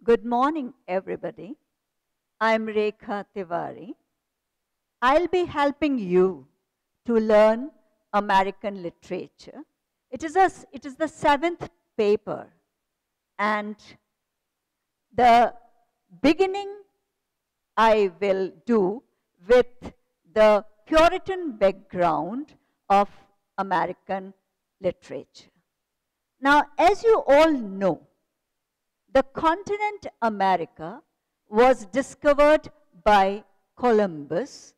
Good morning, everybody. I'm Rekha Tiwari. I'll be helping you to learn American literature. It is the seventh paper, and the beginning I will do with the Puritan background of American literature. Now, as you all know, the continent America was discovered by Columbus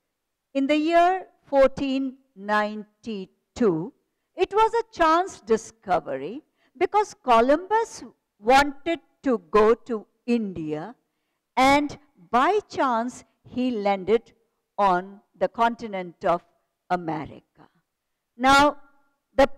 in the year 1492. It was a chance discovery because Columbus wanted to go to India, and by chance he landed on the continent of America. Now, the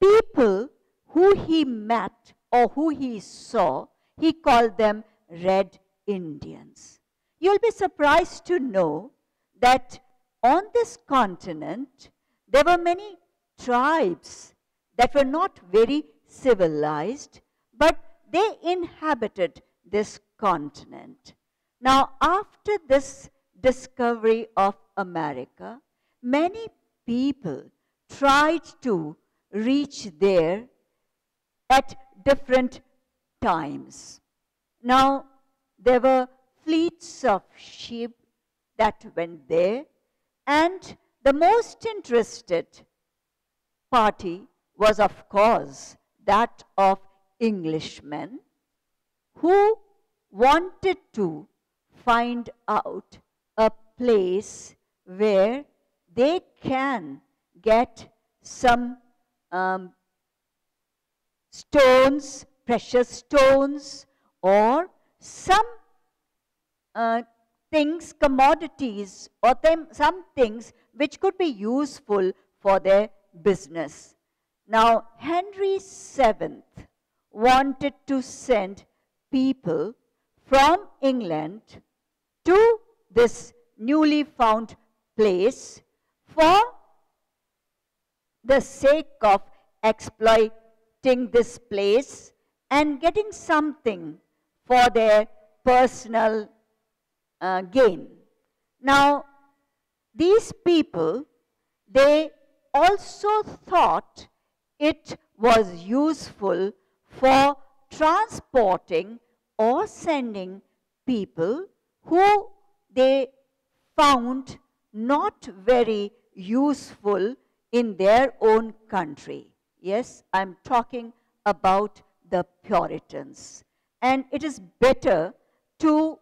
people who he met or who he saw, he called them Red Indians. You'll be surprised to know that on this continent, there were many tribes that were not very civilized, but they inhabited this continent. Now, after this discovery of America, many people tried to reach there at different times. Now, there were fleets of ship that went there, and the most interested party was, of course, that of Englishmen who wanted to find out a place where they can get some stones, precious stones, or some things, commodities, or some things which could be useful for their business. Now, Henry VII wanted to send people from England to this newly found place for the sake of exploiting this place and getting something for their personal gain. Now, these people, they also thought it was useful for transporting or sending people who they found not very useful in their own country. Yes, I'm talking about the Puritans. And it is better to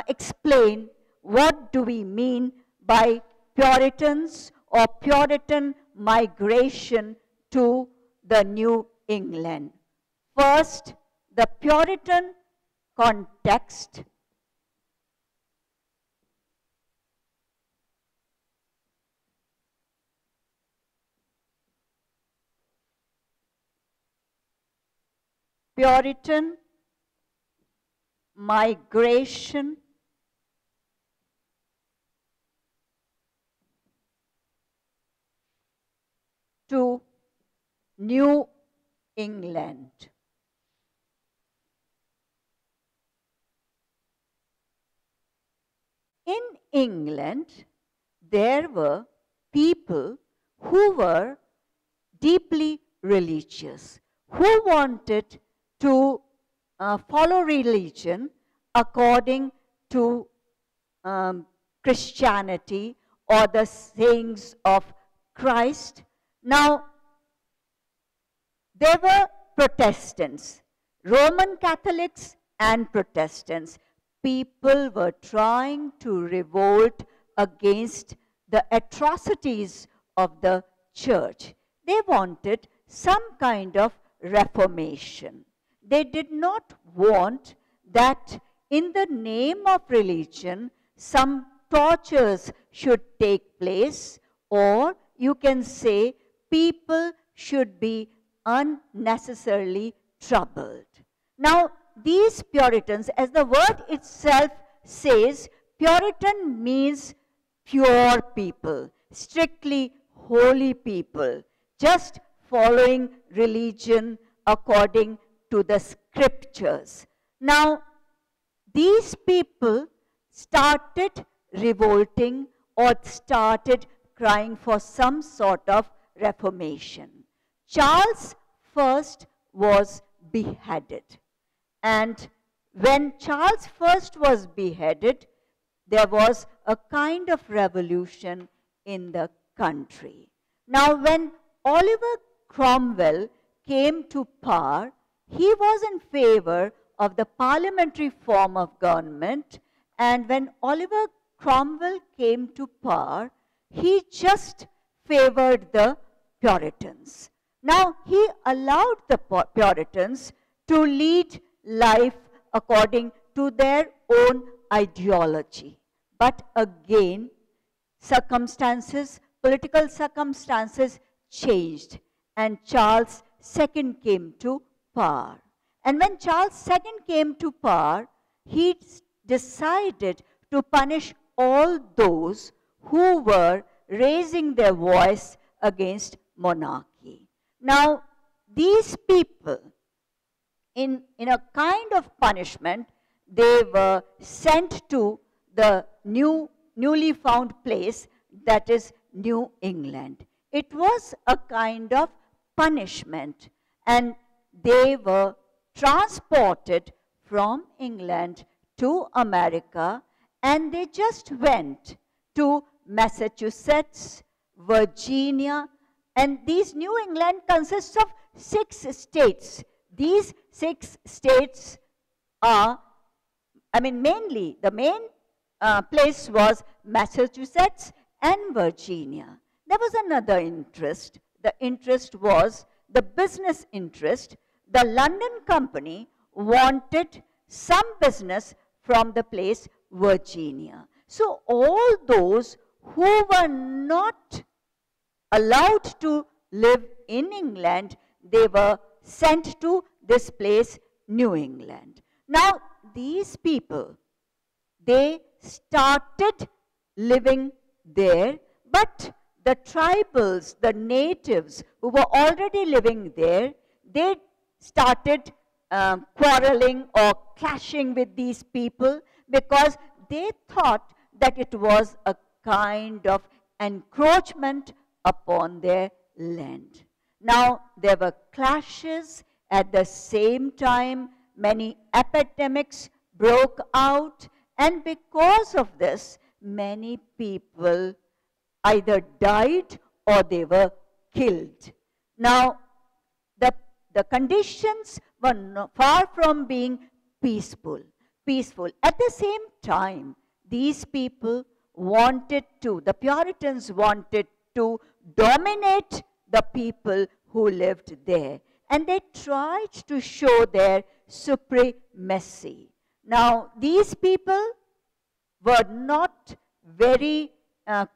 explain what do we mean by Puritans or Puritan migration to the New England. First, the Puritan context. Puritan migration to New England. In England, there were people who were deeply religious, who wanted to follow religion according to Christianity or the sayings of Christ. Now, there were Protestants, Roman Catholics and Protestants. People were trying to revolt against the atrocities of the church. They wanted some kind of reformation. They did not want that in the name of religion some tortures should take place, or you can say people should be unnecessarily troubled. Now, these Puritans, as the word itself says, Puritan means pure people, strictly holy people, just following religion according to the scriptures. Now, these people started revolting or started crying for some sort of reformation. Charles first was beheaded. And when Charles first was beheaded, there was a kind of revolution in the country. Now, when Oliver Cromwell came to power, he was in favor of the parliamentary form of government. And when Oliver Cromwell came to power, he just favored the Puritans. Now, he allowed the Puritans to lead life according to their own ideology. But again, political circumstances changed, and Charles II came to power. And when Charles II came to power, he decided to punish all those who were raising their voice against monarchy. Now, these people, in a kind of punishment, they were sent to the newly found place, that is New England. It was a kind of punishment, and they were transported from England to America, and they just went to Massachusetts, Virginia, and these New England consists of 6 states. These 6 states are, mainly, the main place was Massachusetts and Virginia. There was another interest. The interest was the business interest. The London Company wanted some business from the place Virginia. So all those who were not allowed to live in England, they were sent to this place, New England. Now, these people, they started living there, but the tribals, the natives who were already living there, they started quarreling or clashing with these people because they thought that it was a kind of encroachment upon their land. Now, there were clashes. At the same time, many epidemics broke out, and because of this, many people either died or they were killed. Now, the conditions were far from being peaceful. At the same time, these people the Puritans wanted to dominate the people who lived there, and they tried to show their supremacy. Now, these people were not very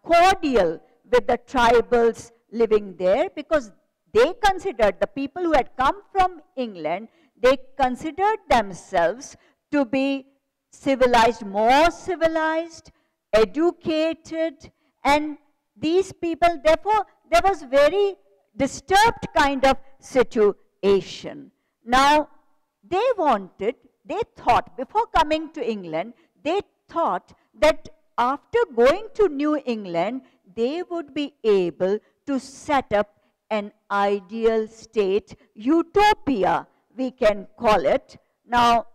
cordial with the tribals living there, because they considered, the people who had come from England, they considered themselves to be civilized, more civilized, educated, and these people, therefore, there was very disturbed kind of situation. Now, they thought, before coming to England, they thought that after going to New England, they would be able to set up an ideal state, utopia, we can call it. Now,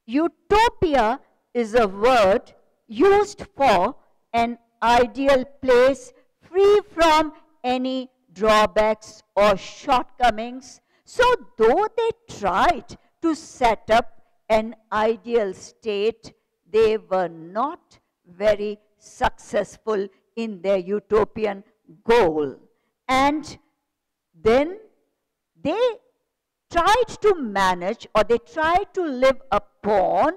utopia is a word used for an ideal place free from any drawbacks or shortcomings. So, though they tried to set up an ideal state, they were not very successful in their utopian goal. And then they tried to manage, or they tried to live upon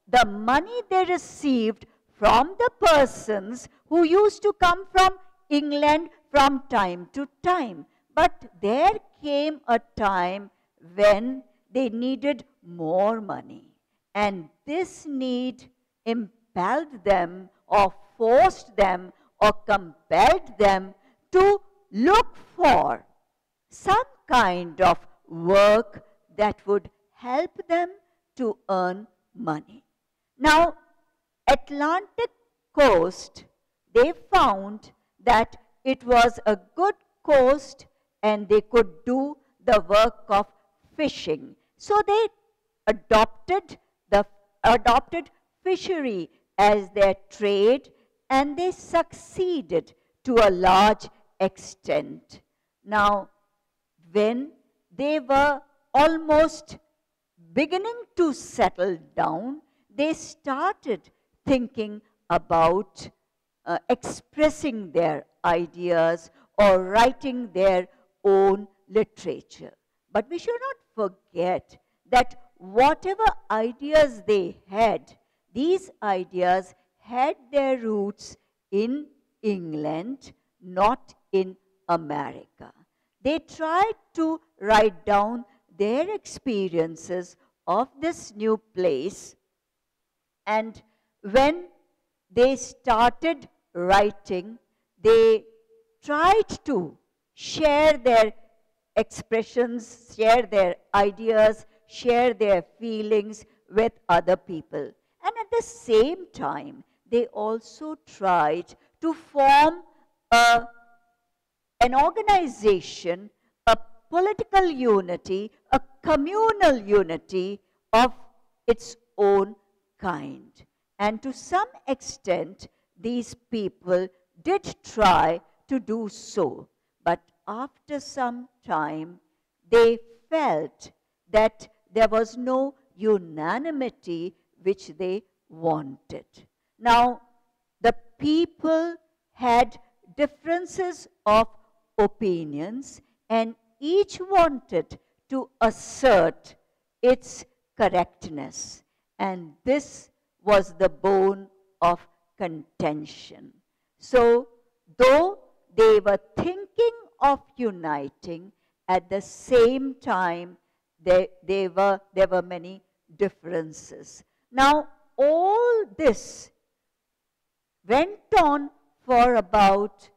the money they received from the persons who used to come from England from time to time. But there came a time when they needed more money, and this need impelled them or forced them or compelled them to look for some kind of work that would help them to earn money. Now, Atlantic coast, they found that it was a good coast and they could do the work of fishing. So they adopted fishery as their trade, and they succeeded to a large extent. Now, when they were almost beginning to settle down, they started thinking about expressing their ideas or writing their own literature. But we should not forget that whatever ideas they had, these ideas had their roots in England, not in America. They tried to write down their experiences of this new place, and when they started writing, they tried to share their expressions, share their ideas, share their feelings with other people. And at the same time, they also tried to form an organization, a political unity, a communal unity of its own kind. And to some extent, these people did try to do so. But after some time, they felt that there was no unanimity which they wanted. Now, the people had differences of opinions, and each wanted to assert its correctness. And this was the bone of contention. So, though they were thinking of uniting, at the same time, there were many differences. Now, all this went on for about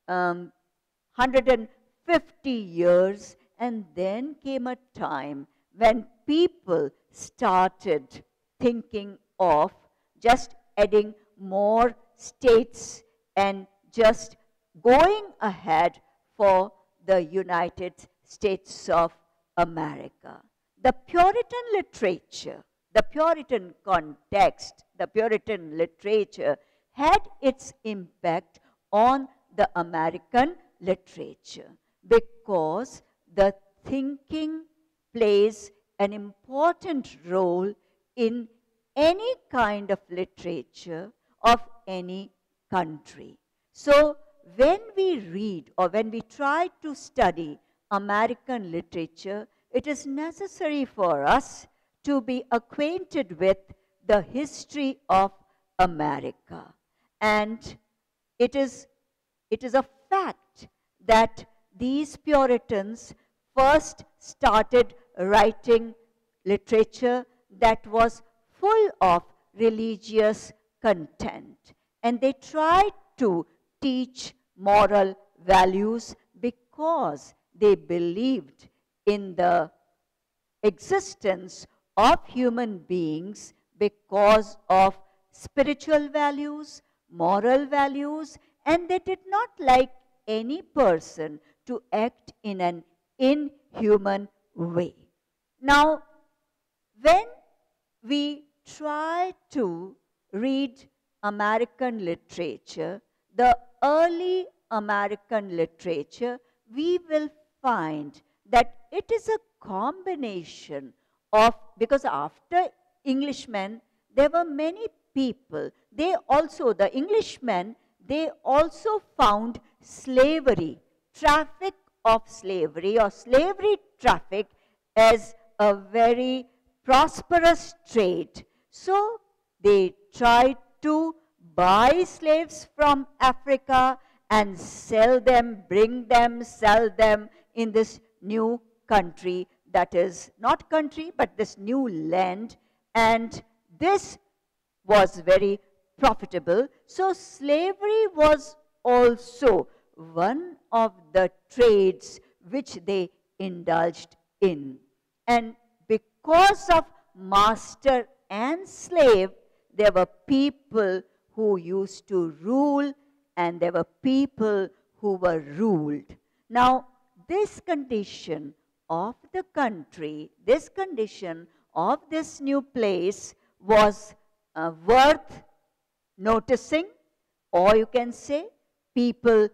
150 years, and then came a time when people started thinking of just adding more states and just going ahead for the United States of America. The Puritan literature, the Puritan context, the Puritan literature had its impact on the American literature, because the thinking plays an important role in any kind of literature of any country. So, when we read or when we try to study American literature, it is necessary for us to be acquainted with the history of America. And it is a fact that these Puritans first started writing literature that was full of religious content. And they tried to teach moral values because they believed in the existence of human beings because of spiritual values, moral values, and they did not like any person to act in an inhuman way. Now, when we try to read American literature, the early American literature, we will find that it is a combination of, because after Englishmen, there were many people. The Englishmen, they also found slavery, traffic of slavery or slavery traffic as a very prosperous trade. So they tried to buy slaves from Africa and sell them, bring them, sell them in this new country, that is not country, but this new land, and this was very profitable. So slavery was also one of the trades which they indulged in. And because of master and slave, there were people who used to rule, and there were people who were ruled. Now, this condition of the country, this condition of this new place was worth noticing, or you can say people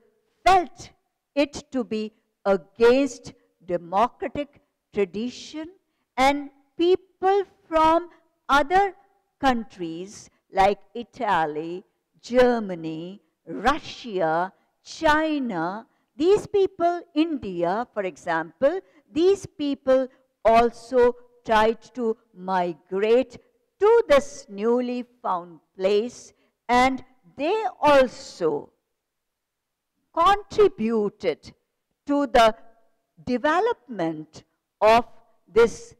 felt it to be against democratic tradition, and people from other countries like Italy, Germany, Russia, China, these people, India, for example, these people also tried to migrate to this newly found place, and they also contributed to the development of this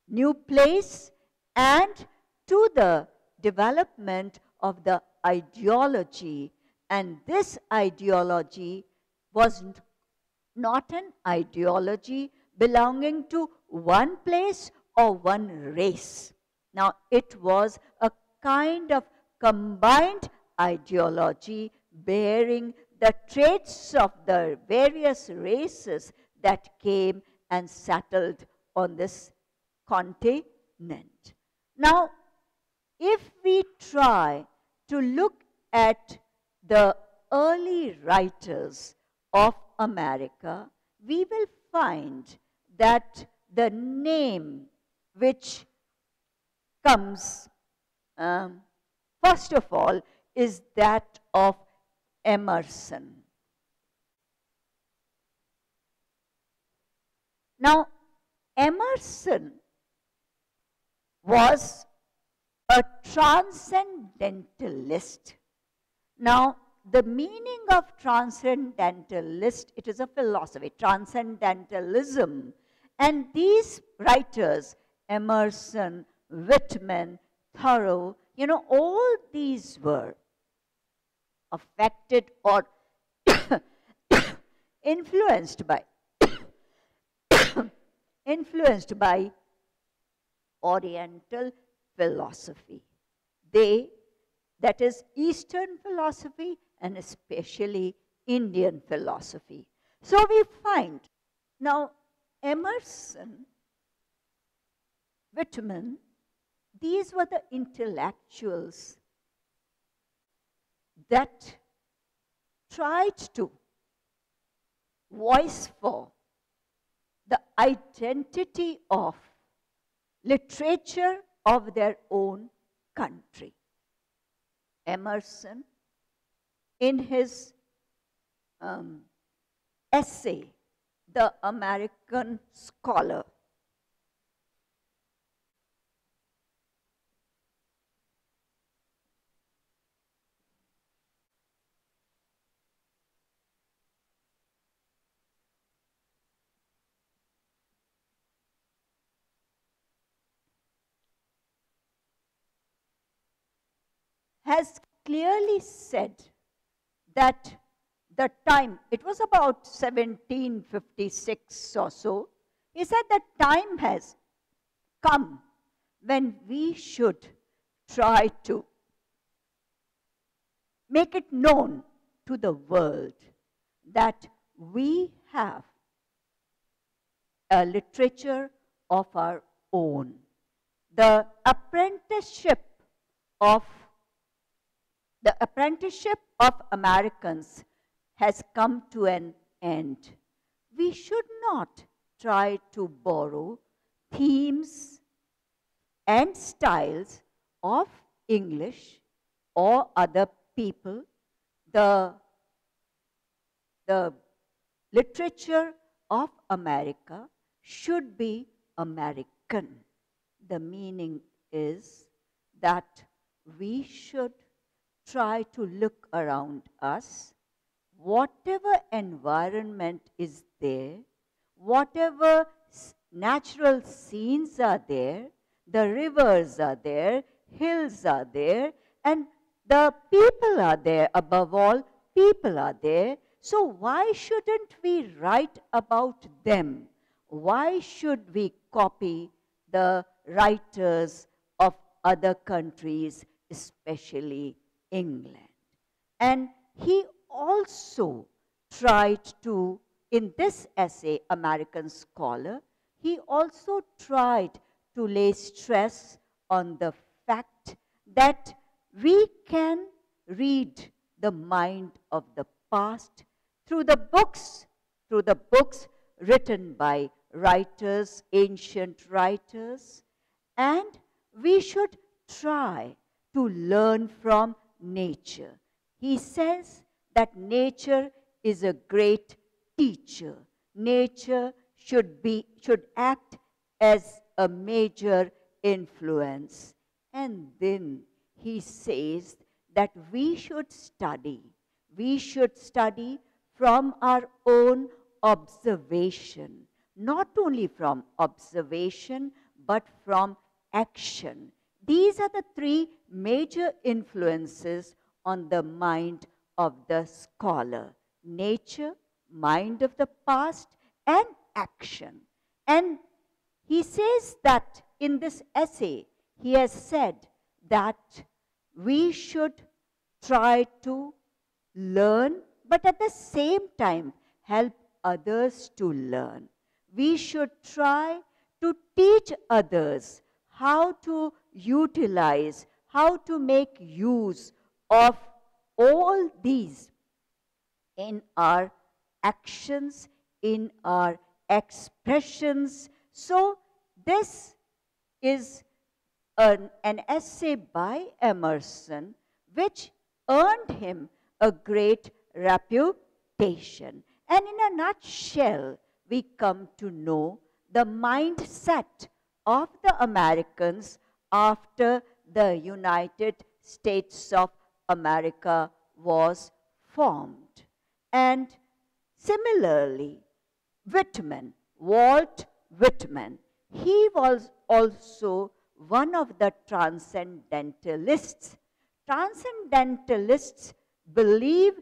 new place and to the development of the ideology. And this ideology was not an ideology belonging to one place or one race. Now, it was a kind of combined ideology bearing the traits of the various races that came and settled on this continent. Now, if we try to look at the early writers of America, we will find that the name which comes first of all is that of Emerson. Now, Emerson was a transcendentalist. Now, the meaning of transcendentalist, it is a philosophy, transcendentalism. And these writers, Emerson, Whitman, Thoreau, all these were affected or influenced by Oriental philosophy. That is Eastern philosophy and especially Indian philosophy. So we find now Emerson, Whitman, these were the intellectuals that tried to voice for the identity of literature of their own country. Emerson, in his essay, The American Scholar, has clearly said that the time, it was about 1756 or so, he said that time has come when we should try to make it known to the world that we have a literature of our own. The apprenticeship of Americans has come to an end. We should not try to borrow themes and styles of English or other people. The literature of America should be American. The meaning is that we should try to look around us, whatever environment is there, whatever natural scenes are there, the rivers are there, hills are there, and the people are there. Above all, people are there. So why shouldn't we write about them? Why should we copy the writers of other countries, especially England. And he also tried to, in this essay, American Scholar, he also tried to lay stress on the fact that we can read the mind of the past through the books written by writers, ancient writers, and we should try to learn from nature. He says that nature is a great teacher. Nature should act as a major influence. And then he says that we should study. We should study from our own observation. Not only from observation, but from action. These are the three major influences on the mind of the scholar: nature, mind of the past, and action. And he says that in this essay, he has said that we should try to learn, but at the same time help others to learn. We should try to teach others how to utilize, how to make use of all these in our actions, in our expressions. So this is an essay by Emerson which earned him a great reputation. And in a nutshell, we come to know the mindset of the Americans after the United States of America was formed. And similarly, Whitman, Walt Whitman, he was also one of the transcendentalists. Transcendentalists believe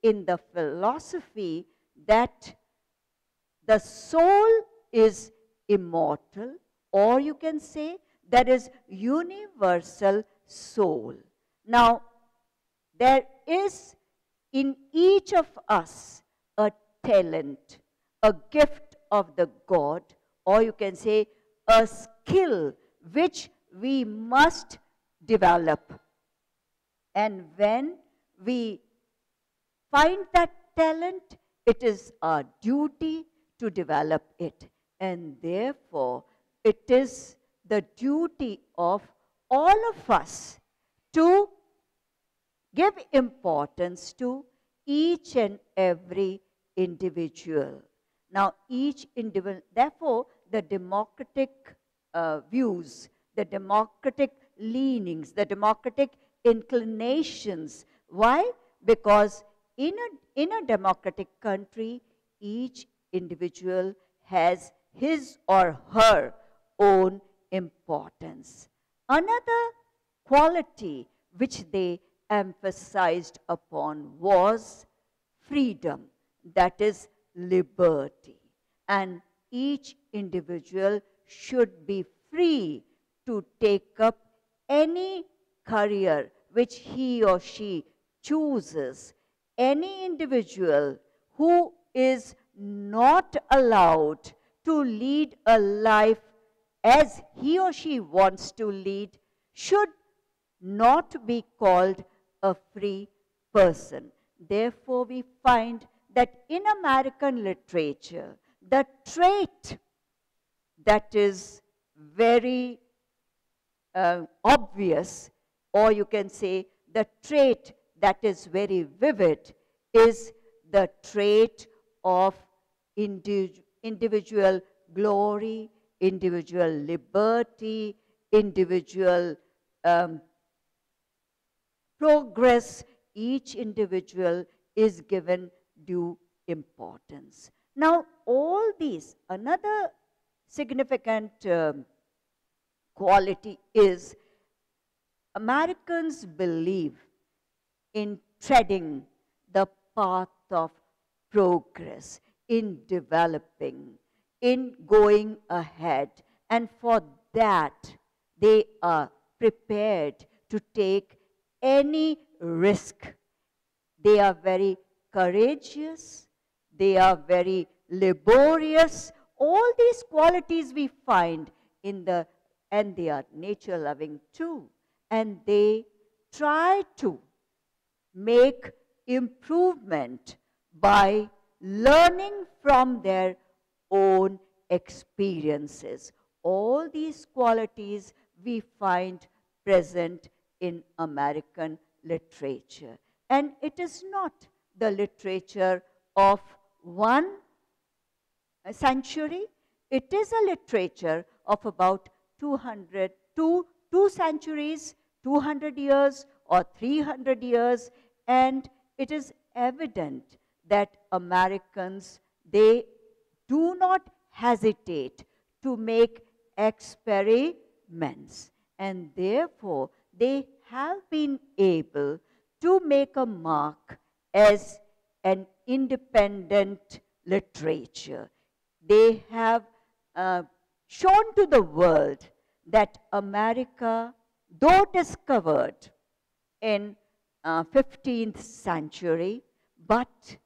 in the philosophy that the soul is immortal, or you can say there is universal soul. Now, there is in each of us a talent, a gift of the God, or you can say a skill which we must develop. And when we find that talent, it is our duty to develop it. And therefore, it is the duty of all of us to give importance to each and every individual. Now, each individual, therefore, the democratic views, the democratic leanings, the democratic inclinations. Why? Because in a democratic country, each individual has his or her own importance. Another quality which they emphasized upon was freedom, that is liberty. And each individual should be free to take up any career which he or she chooses. Any individual who is not allowed to lead a life as he or she wants to lead should not be called a free person. Therefore, we find that in American literature, the trait that is very obvious, or you can say the trait that is very vivid, is the trait of individual glory, individual liberty, individual progress. Each individual is given due importance. Now, all these, another significant quality is Americans believe in treading the path of progress, in developing, in going ahead. And for that they are prepared to take any risk. They are very courageous, they are very laborious. All these qualities we find in the, and they are nature loving too. And they try to make improvement by learning from their own experiences. All these qualities we find present in American literature. And it is not the literature of one century. It is a literature of about 2 centuries, 200 years or 300 years. And it is evident that Americans, they do not hesitate to make experiments. And therefore, they have been able to make a mark as an independent literature. They have shown to the world that America, though discovered in 15th century, but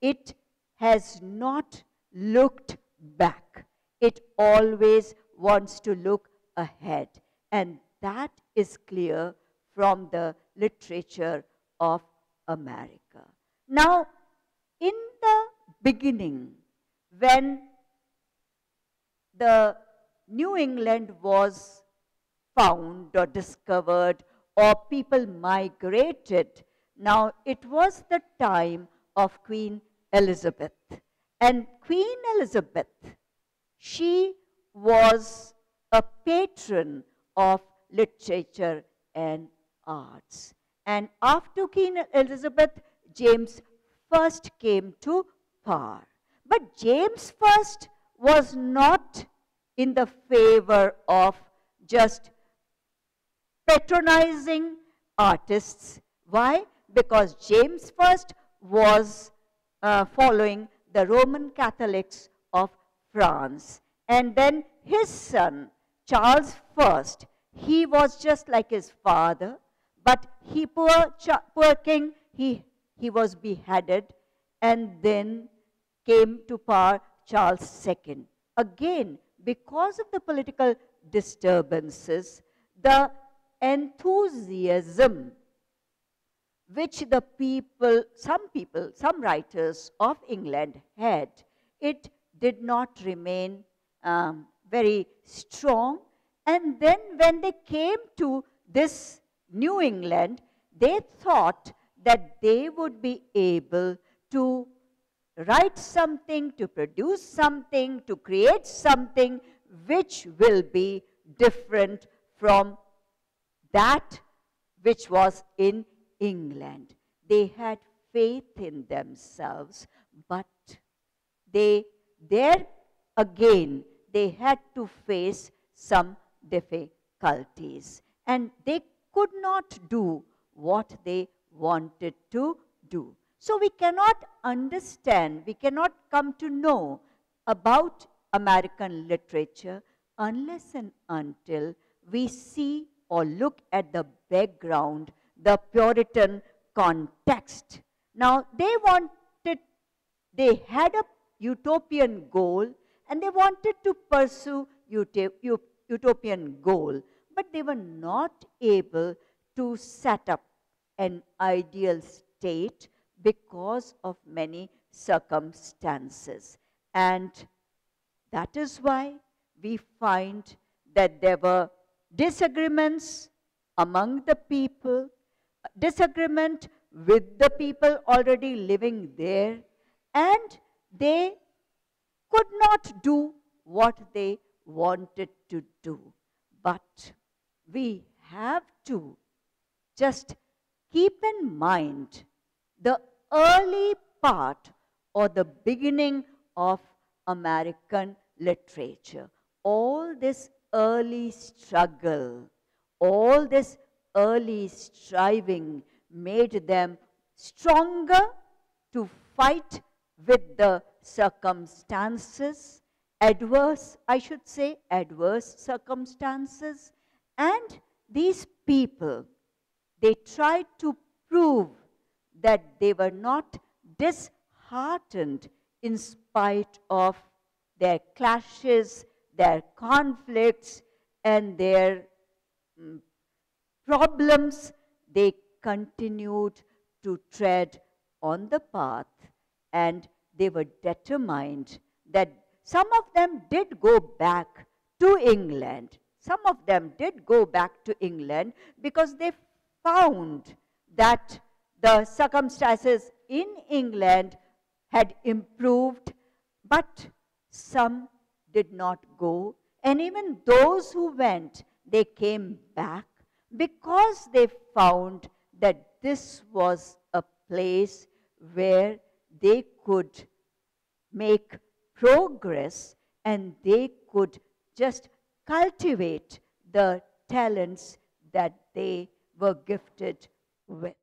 it has not looked back. It always wants to look ahead. And that is clear from the literature of America. Now, in the beginning, when the New England was found or discovered, or people migrated, now it was the time of Queen Elizabeth. And Queen Elizabeth, she was a patron of literature and arts. And after Queen Elizabeth, James I came to power. But James I was not in the favor of just patronizing artists. Why? Because James I was following the Roman Catholics of France. And then his son, Charles I, he was just like his father, but poor king, he was beheaded, and then came to power Charles II. Again, because of the political disturbances, the enthusiasm which the people, some writers of England had, it did not remain very strong. And then when they came to this New England, they thought that they would be able to write something, to produce something, to create something which will be different from that which was in England. They had faith in themselves, but there again, they had to face some difficulties. And they could not do what they wanted to do. So we cannot understand, we cannot come to know about American literature unless and until we see or look at the background, the Puritan context. Now, they had a utopian goal, and they wanted to pursue utopian goal, but they were not able to set up an ideal state because of many circumstances. And that is why we find that there were disagreements among the people, disagreement with the people already living there, and they could not do what they wanted to do. But we have to just keep in mind the early part or the beginning of American literature. All this early struggle, all this early striving made them stronger to fight with the circumstances, adverse, I should say, adverse circumstances. And these people, they tried to prove that they were not disheartened in spite of their clashes, their conflicts, and their problems. They continued to tread on the path, and they were determined that some of them did go back to England. Some of them did go back to England because they found that the circumstances in England had improved, but some did not go. And even those who went, they came back because they found that this was a place where they could make progress and they could just cultivate the talents that they were gifted with.